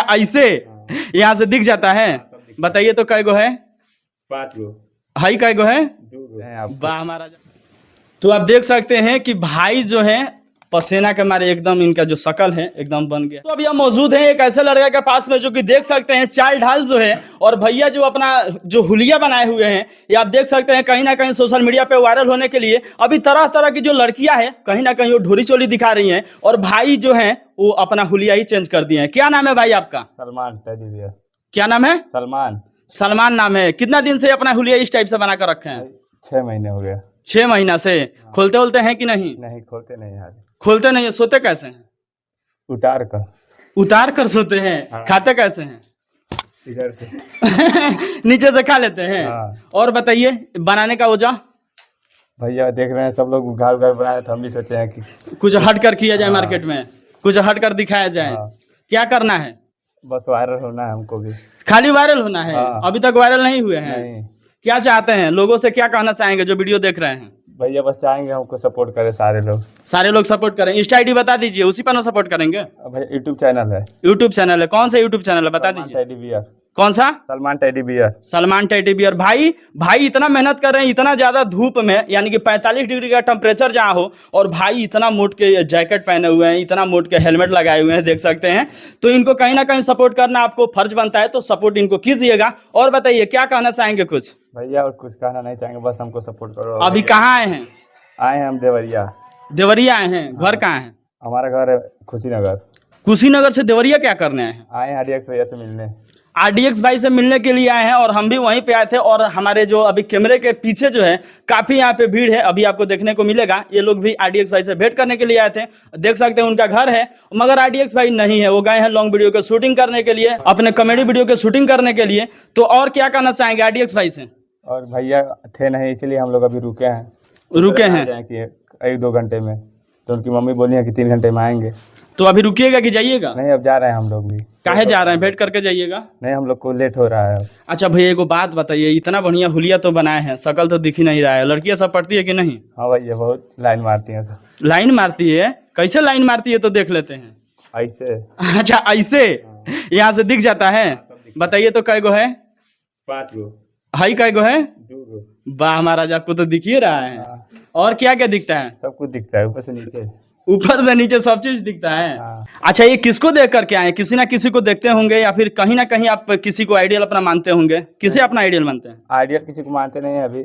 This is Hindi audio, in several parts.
अच्छा ऐसे यहाँ से दिख जाता है। बताइए तो कै गो है? 5 गो। हाई कै गो है? 2 गो। वाह महाराज। तो आप देख सकते हैं कि भाई जो है पसीना के मारे एकदम इनका जो शकल है एकदम बन गया। तो अभी हम मौजूद हैं एक ऐसे लड़का के पास में जो कि देख सकते हैं चाल ढाल जो है, और भैया जो अपना जो हुलिया बनाए हुए हैं ये आप देख सकते हैं कहीं ना कहीं सोशल मीडिया पे वायरल होने के लिए अभी तरह तरह की जो लड़कियां हैं कहीं ना कहीं वो ढोरी चोली दिखा रही हैं, और भाई जो है वो अपना हुलिया ही चेंज कर दिए हैं। क्या नाम है भाई आपका? Salman teddy bear. क्या नाम है? सलमान। सलमान नाम है। कितना दिन से अपना हुलिया इस टाइप से बना कर रखे हैं? 6 महीने हो गया। 6 महीना से। खोलते होलते हैं कि नहीं? नहीं खोलते नहीं यार। खोलते नहीं है। सोते कैसे हैं? उतार कर सोते हैं। हाँ। खाते कैसे हैं? इधर से नीचे से खा लेते हैं। हाँ। और बताइए बनाने का वजह? भैया देख रहे हैं सब लोग घर बनाए तो हम भी सोचे हैं कि कुछ हट कर किया जाए। हाँ। मार्केट में कुछ हट कर दिखाया जाए। हाँ। क्या करना है? बस वायरल होना है हमको भी। खाली वायरल होना है। हाँ। अभी तक वायरल नहीं हुए हैं। नहीं। क्या चाहते हैं? लोगों से क्या कहना चाहेंगे जो वीडियो देख रहे हैं? भैया बस चाहेंगे हमको सपोर्ट करें सारे लोग। सारे लोग सपोर्ट करें। इंस्टा आईडी बता दीजिए, उसी पर ना सपोर्ट करेंगे। भैया यूट्यूब चैनल है। यूट्यूब चैनल है। कौन सा यूट्यूब चैनल है बता दीजिए। Teddy bear. कौन सा? Salman teddy bear. Salman teddy bear. भाई इतना मेहनत कर रहे हैं, इतना ज्यादा धूप में, यानी कि 45 डिग्री का टेम्परेचर जहाँ हो, और भाई इतना मोट के जैकेट पहने हुए हैं, इतना मोट के हेलमेट लगाए हुए हैं, देख सकते हैं। तो इनको कहीं ना कहीं सपोर्ट करना आपको फर्ज बनता है, तो सपोर्ट इनको कीजिएगा। और बताइए क्या कहना चाहेंगे कुछ? भैया और कुछ कहना नहीं चाहेंगे, बस हमको सपोर्ट करो। अभी कहाँ आए हैं? आए हैं हम देवरिया। देवरिया आए हैं। घर कहाँ है? हमारा घर है कुशीनगर। कुशीनगर से देवरिया क्या करने आए हैं? आए हैं RDX भैया से मिलने। RDX भाई से मिलने के लिए आए हैं, और हम भी वहीं पे आए थे। और हमारे जो अभी कैमरे के पीछे जो है काफ़ी यहाँ पे भीड़ है, अभी आपको देखने को मिलेगा। ये लोग भी RDX भाई से भेंट करने के लिए आए थे। देख सकते हैं उनका घर है, मगर RDX भाई नहीं है, वो गए हैं लॉन्ग वीडियो के शूटिंग करने के लिए, अपने कॉमेडी वीडियो के शूटिंग करने के लिए। तो और क्या कहना चाहेंगे RDX भाई से? और भैया थे नहीं, इसलिए हम लोग अभी रुके हैं। कि 1-2 घंटे में, तो उनकी मम्मी बोली है कि 3 घंटे में आएंगे। तो अभी रुकिएगा कि जाइएगा? नहीं, अब जा रहे हैं हम लोग भी। काहे जा रहे हैं? भेंट करके जाइएगा। नहीं, हम लोग को लेट हो रहा है। अच्छा भैया एगो बात बताइए, इतना बढ़िया हुलिया तो बनाए हैं, शकल तो दिख ही नहीं रहा है, लड़कियां सब पढ़ती है कि नहीं? हाँ भैया बहुत लाइन मारती हैं सब। लाइन मारती है? कैसे लाइन मारती है तो देख लेते हैं। ऐसे। अच्छा ऐसे यहाँ से दिख जाता है। बताइए तो कै गो है? 5 गो। हाई कै गो है? 2 गो। वाह महाराज, आपको तो दिख ही रहा है। हाँ। और क्या क्या दिखता है? सब कुछ दिखता है, ऊपर से नीचे। ऊपर से नीचे सब चीज दिखता है। हाँ। अच्छा ये किसको देख करके आए? किसी ना किसी को देखते होंगे, या फिर कहीं ना कहीं आप किसी को आइडियल अपना मानते होंगे। किसे अपना आइडियल मानते हैं? आइडियल किसी को मानते नहीं है।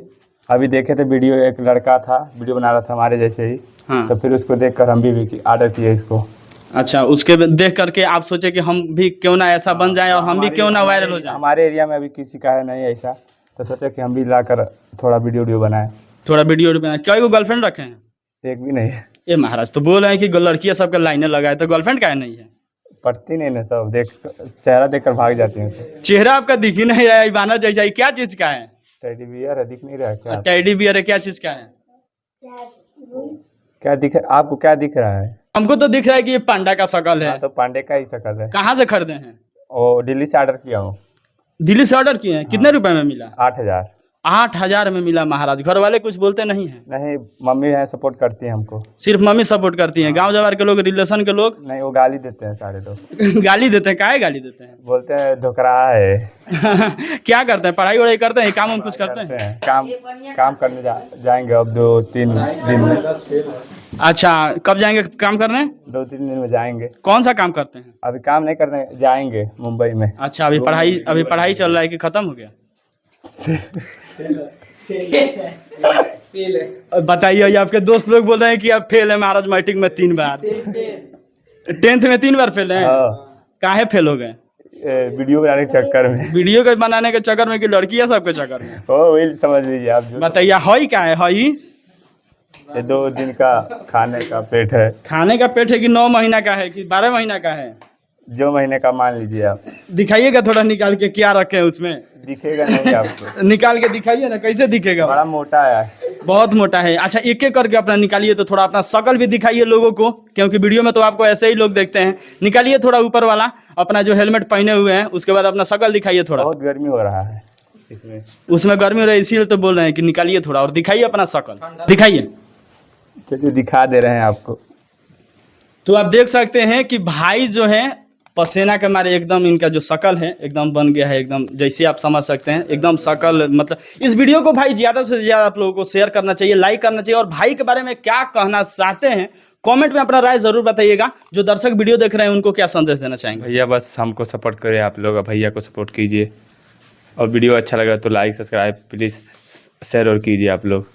अभी देखे थे वीडियो, एक लड़का था वीडियो बना रहा था हमारे जैसे ही। हाँ। तो फिर उसको देख कर हम भी ऑर्डर किए इसको। अच्छा, उसके देख करके आप सोचे कि हम भी क्यों ना ऐसा बन जाए, और हम भी क्यों ना वायरल हो जाए। हमारे एरिया में अभी किसी का है नहीं ऐसा, तो सोचे कि हम भी लाकर थोड़ा वीडियो बनाए। थोड़ा वीडियो बनाए। क्या को गर्लफ्रेंड रखे हैं? एक भी नहीं है। ये महाराज तो बोल रहे हैं कि लड़कियां सबके लाइनें लगाए, तो गर्लफ्रेंड क्या नहीं है? पढ़ती नहीं ना, सब चेहरा देखकर भाग जाती हैं। चेहरा आपका दिख ही नहीं रहा है, बानर जैसा। क्या चीज का है? टेडी बियर है, दिख नहीं रहा क्या? टेडी बियर है। क्या चीज का है? क्या दिख आपको? क्या दिख रहा है? हमको तो दिख रहा है कि ये पांडा का शकल है। हाँ, तो पांडे का ही शकल है। कहाँ से खरीदे हैं? और दिल्ली से ऑर्डर किया हूँ। दिल्ली से ऑर्डर किए हैं? कितने रुपए में मिला? 8,000। 8,000 में मिला महाराज। घर वाले कुछ बोलते नहीं है? नहीं, मम्मी है सपोर्ट करती है हमको। सिर्फ मम्मी सपोर्ट करती हैं? गांव जवार के लोग, रिलेशन के लोग? नहीं, वो गाली देते हैं सारे लोग। गाली देते हैं? काहे गाली देते हैं? बोलते हैं धोकरा है। क्या करते हैं? पढ़ाई वढ़ाई करते हैं? काम कुछ करते हैं? काम करने जाएंगे अब 2-3 दिन में। अच्छा, कब जाएंगे काम करने? 2-3 दिन में जाएंगे। कौन सा काम करते हैं? अभी काम नहीं करने जाएंगे मुंबई में। अच्छा, अभी पढ़ाई चल रहा है कि खत्म हो गया? बताइए, आपके दोस्त लोग बोल रहे हैं कि आप फेल है महाराज मैट्रिक में 3 बार, 10th में 3 बार फेल है। काहे फेल हो गए? वीडियो बनाने के चक्कर में। वीडियो के बनाने के चक्कर में कि लड़कियां सबके चक्कर में? वही समझ लीजिए आप। बताइए हई क्या है? हई ये 2 दिन का खाने का पेट है। खाने का पेट है कि 9 महीना का है कि 12 महीना का है? जो महीने का मान लीजिए आप। दिखाइएगा थोड़ा निकाल के, क्या रखे हैं उसमें? दिखेगा नहीं आपको। निकाल के दिखाइए ना, कैसे दिखेगा? बड़ा मोटा है। बहुत मोटा है। अच्छा, एक एक करके अपना निकालिए, तो थोड़ा अपना शकल भी दिखाइए लोगों को, क्योंकि वीडियो में तो आपको ऐसे ही लोग देखते हैं। निकालिए थोड़ा ऊपर वाला, अपना जो हेलमेट पहने हुए हैं, उसके बाद अपना शकल दिखाइए थोड़ा। बहुत गर्मी हो रहा है उसमें गर्मी हो रही है, इसीलिए तो बोल रहे हैं कि निकालिए थोड़ा और दिखाइए अपना शकल, दिखाइए। चलिए दिखा दे रहे हैं आपको। तो आप देख सकते हैं कि भाई जो है पसीना के मारे एकदम इनका जो शकल है एकदम बन गया है, एकदम जैसे आप समझ सकते हैं एकदम शकल। मतलब इस वीडियो को भाई ज़्यादा से ज़्यादा आप लोगों को शेयर करना चाहिए, लाइक करना चाहिए, और भाई के बारे में क्या कहना चाहते हैं कमेंट में अपना राय जरूर बताइएगा। जो दर्शक वीडियो देख रहे हैं उनको क्या संदेश देना चाहेंगे? भैया बस हमको सपोर्ट करें आप लोग, भैया को सपोर्ट कीजिए, और वीडियो अच्छा लगा तो लाइक सब्सक्राइब प्लीज़ शेयर और कीजिए आप लोग।